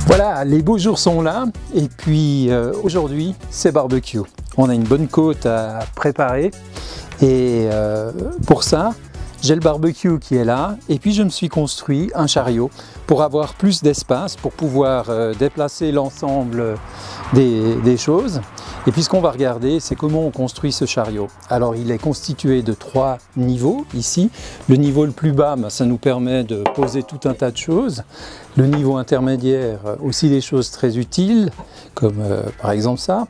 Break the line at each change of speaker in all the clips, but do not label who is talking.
Voilà, les beaux jours sont là et puis aujourd'hui c'est barbecue. On a une bonne côte à préparer et pour ça j'ai le barbecue qui est là et puis je me suis construit un chariot pour avoir plus d'espace, pour pouvoir déplacer l'ensemble des choses. Et puis ce qu'on va regarder, c'est comment on construit ce chariot. Alors il est constitué de 3 niveaux ici. Le niveau le plus bas, ça nous permet de poser tout un tas de choses. Le niveau intermédiaire, aussi des choses très utiles, comme par exemple ça.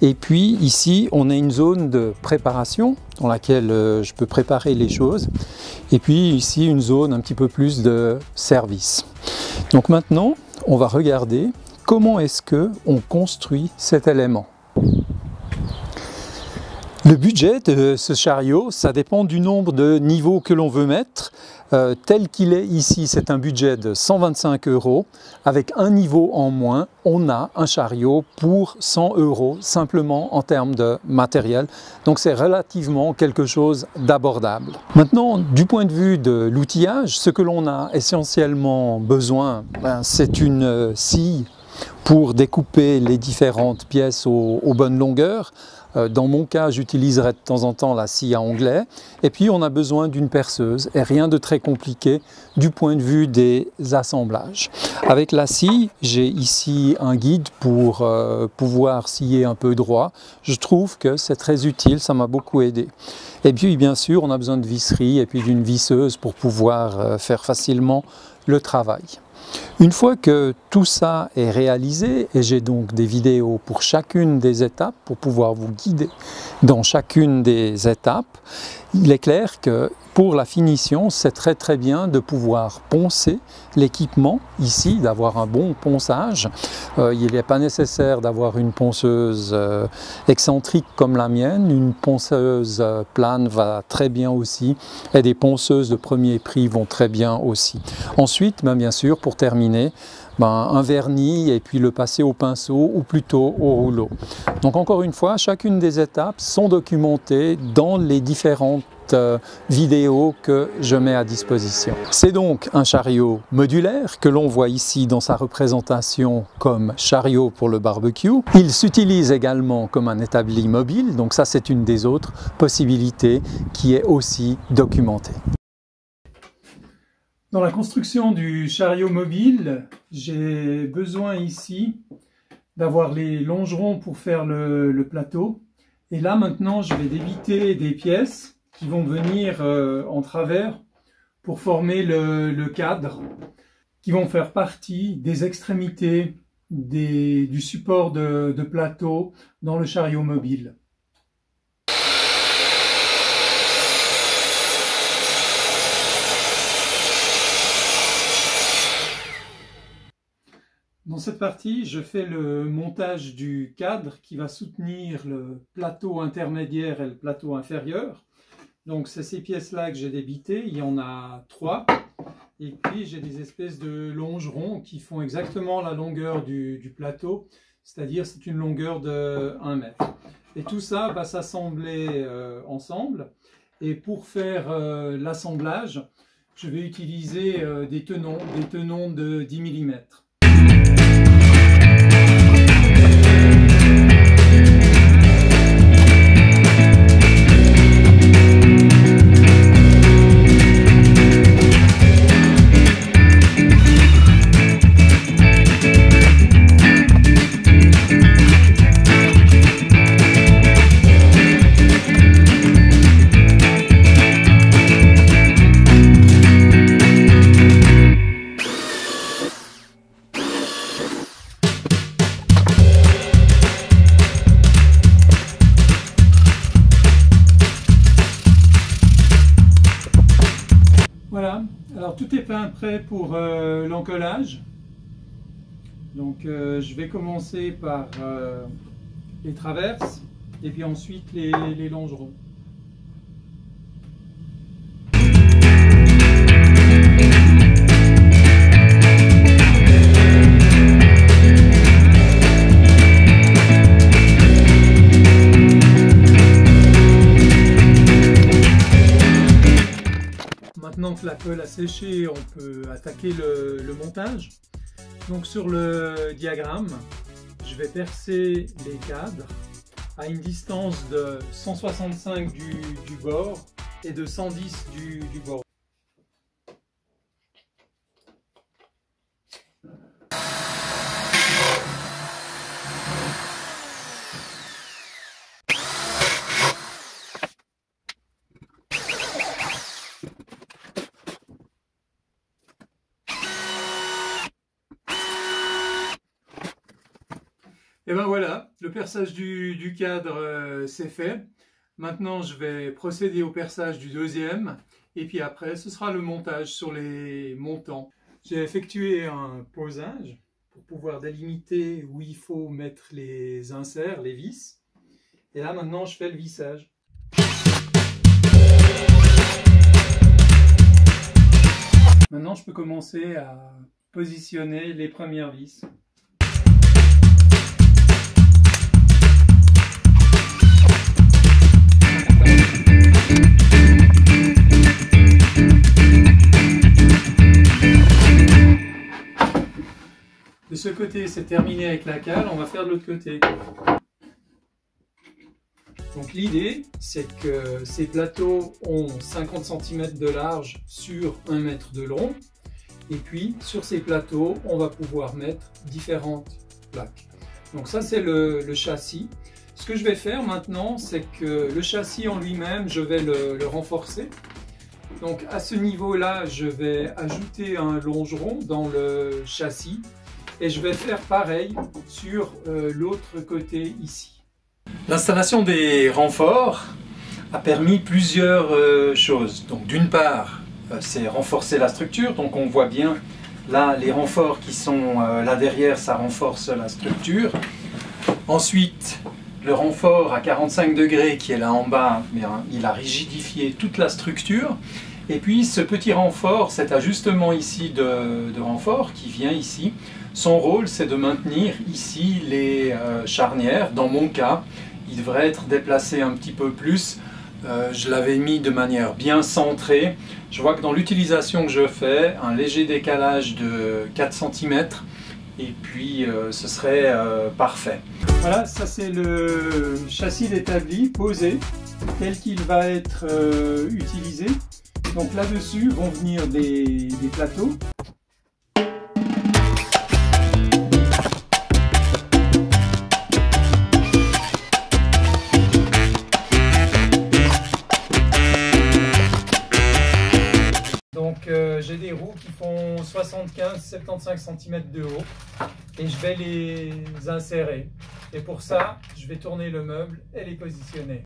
Et puis ici, on a une zone de préparation dans laquelle je peux préparer les choses. Et puis ici, une zone un petit peu plus de service. Donc maintenant, on va regarder comment est-ce qu'on construit cet élément. Le budget de ce chariot, ça dépend du nombre de niveaux que l'on veut mettre. Tel qu'il est ici, c'est un budget de 125 €. Avec un niveau en moins, on a un chariot pour 100 € simplement en termes de matériel. Donc c'est relativement quelque chose d'abordable. Maintenant, du point de vue de l'outillage, ce que l'on a essentiellement besoin, c'est une scie pour découper les différentes pièces aux bonnes longueurs. Dans mon cas, j'utiliserai de temps en temps la scie à onglet. Et puis, on a besoin d'une perceuse et rien de très compliqué du point de vue des assemblages. Avec la scie, j'ai ici un guide pour pouvoir scier un peu droit. Je trouve que c'est très utile, ça m'a beaucoup aidé. Et puis, bien sûr, on a besoin de visserie et puis d'une visseuse pour pouvoir faire facilement le travail. Une fois que tout ça est réalisé, et j'ai donc des vidéos pour chacune des étapes, pour pouvoir vous guider dans chacune des étapes, il est clair que pour la finition, c'est très bien de pouvoir poncer l'équipement ici, d'avoir un bon ponçage. Il n'est pas nécessaire d'avoir une ponceuse excentrique comme la mienne, une ponceuse plane va très bien aussi, et des ponceuses de premier prix vont très bien aussi. Ensuite, bien sûr, pour terminer, un vernis et puis le passer au pinceau ou plutôt au rouleau. Donc encore une fois, chacune des étapes sont documentées dans les différentes vidéos que je mets à disposition. C'est donc un chariot modulaire que l'on voit ici dans sa représentation comme chariot pour le barbecue. Il s'utilise également comme un établi mobile, donc ça c'est une des autres possibilités qui est aussi documentée. Dans la construction du chariot mobile, j'ai besoin ici d'avoir les longerons pour faire le plateau. Et là maintenant, je vais débiter des pièces qui vont venir en travers pour former le cadre, qui vont faire partie des extrémités du support de plateau dans le chariot mobile. Dans cette partie, je fais le montage du cadre qui va soutenir le plateau intermédiaire et le plateau inférieur. Donc c'est ces pièces-là que j'ai débitées, il y en a 3. Et puis j'ai des espèces de longerons qui font exactement la longueur du plateau, c'est-à-dire c'est une longueur de 1 mètre. Et tout ça va s'assembler ensemble. Et pour faire l'assemblage, je vais utiliser des tenons de 10 mm. Voilà, alors tout est prêt pour l'encollage. Donc je vais commencer par les traverses et puis ensuite les longerons. Maintenant que la colle a séché, on peut attaquer le montage. Donc sur le diagramme, je vais percer les cadres à une distance de 165 du bord et de 110 du bord. Et ben voilà, le perçage du cadre c'est fait. Maintenant je vais procéder au perçage du deuxième et puis après ce sera le montage sur les montants. J'ai effectué un posage pour pouvoir délimiter où il faut mettre les inserts, les vis. Et là maintenant je fais le vissage. Maintenant je peux commencer à positionner les premières vis. De ce côté, c'est terminé avec la cale, on va faire de l'autre côté. Donc l'idée, c'est que ces plateaux ont 50 cm de large sur 1 mètre de long. Et puis, sur ces plateaux, on va pouvoir mettre différentes plaques. Donc ça, c'est le châssis. Ce que je vais faire maintenant, c'est que le châssis en lui-même, je vais le renforcer. Donc à ce niveau-là, je vais ajouter un longeron dans le châssis. Et je vais faire pareil sur l'autre côté ici. L'installation des renforts a permis plusieurs choses. Donc d'une part, c'est renforcer la structure. Donc on voit bien là les renforts qui sont là derrière, ça renforce la structure. Ensuite, le renfort à 45 degrés qui est là en bas, bien, il a rigidifié toute la structure. Et puis ce petit renfort, cet ajustement ici de renfort qui vient ici, son rôle c'est de maintenir ici les charnières. Dans mon cas, il devrait être déplacé un petit peu plus. Je l'avais mis de manière bien centrée. Je vois que dans l'utilisation que je fais, un léger décalage de 4 cm et puis ce serait parfait. Voilà, ça c'est le châssis établi, posé, tel qu'il va être utilisé. Donc là-dessus vont venir des plateaux. Donc j'ai des roues qui font 75-75 cm de haut et je vais les insérer. Et pour ça, je vais tourner le meuble et les positionner.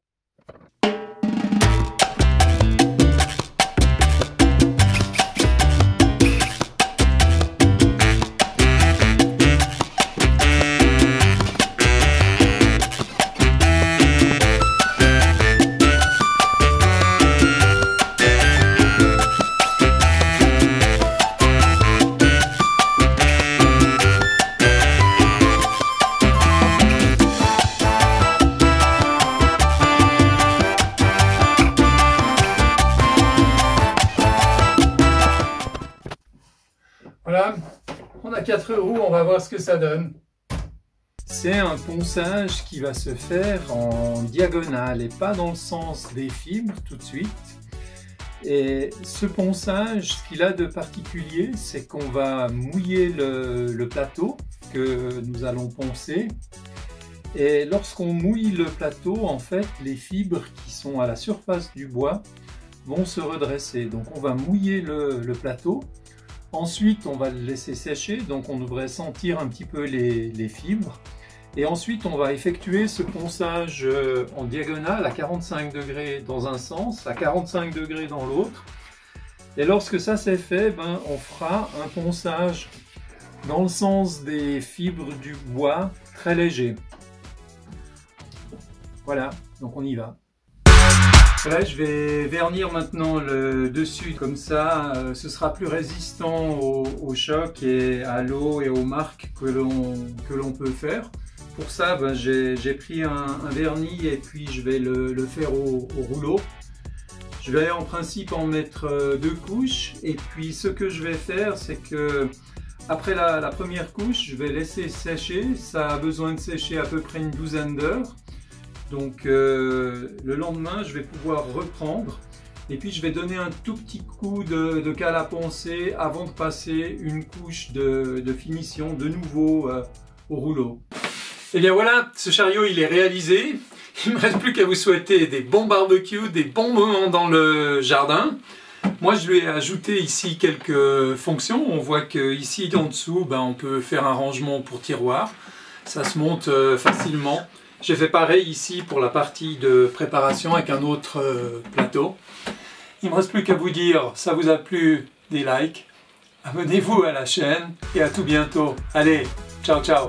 Voilà, on a 4 roues, on va voir ce que ça donne. C'est un ponçage qui va se faire en diagonale et pas dans le sens des fibres tout de suite. Et ce ponçage, ce qu'il a de particulier, c'est qu'on va mouiller le plateau que nous allons poncer. Et lorsqu'on mouille le plateau, en fait, les fibres qui sont à la surface du bois vont se redresser. Donc on va mouiller le plateau. Ensuite, on va le laisser sécher, donc on devrait sentir un petit peu les fibres. Et ensuite, on va effectuer ce ponçage en diagonale à 45 degrés dans un sens, à 45 degrés dans l'autre. Et lorsque ça c'est fait, on fera un ponçage dans le sens des fibres du bois très léger. Voilà, donc on y va. Là, je vais vernir maintenant le dessus, comme ça ce sera plus résistant au choc et à l'eau et aux marques que l'on peut faire. Pour ça, j'ai pris un vernis et puis je vais le faire au rouleau. Je vais en principe en mettre 2 couches et puis ce que je vais faire, c'est que Après la première couche, je vais laisser sécher. Ça a besoin de sécher à peu près une douzaine d'heures. Donc le lendemain, je vais pouvoir reprendre. Et puis je vais donner un tout petit coup de cale à poncer avant de passer une couche de finition de nouveau au rouleau. Et bien voilà, ce chariot il est réalisé. Il ne me reste plus qu'à vous souhaiter des bons barbecues, des bons moments dans le jardin. Moi je lui ai ajouté ici quelques fonctions. On voit qu'ici en dessous, on peut faire un rangement pour tiroir. Ça se monte facilement. J'ai fait pareil ici pour la partie de préparation avec un autre plateau. Il ne me reste plus qu'à vous dire, ça vous a plu, des likes. Abonnez-vous à la chaîne et à tout bientôt. Allez, ciao ciao.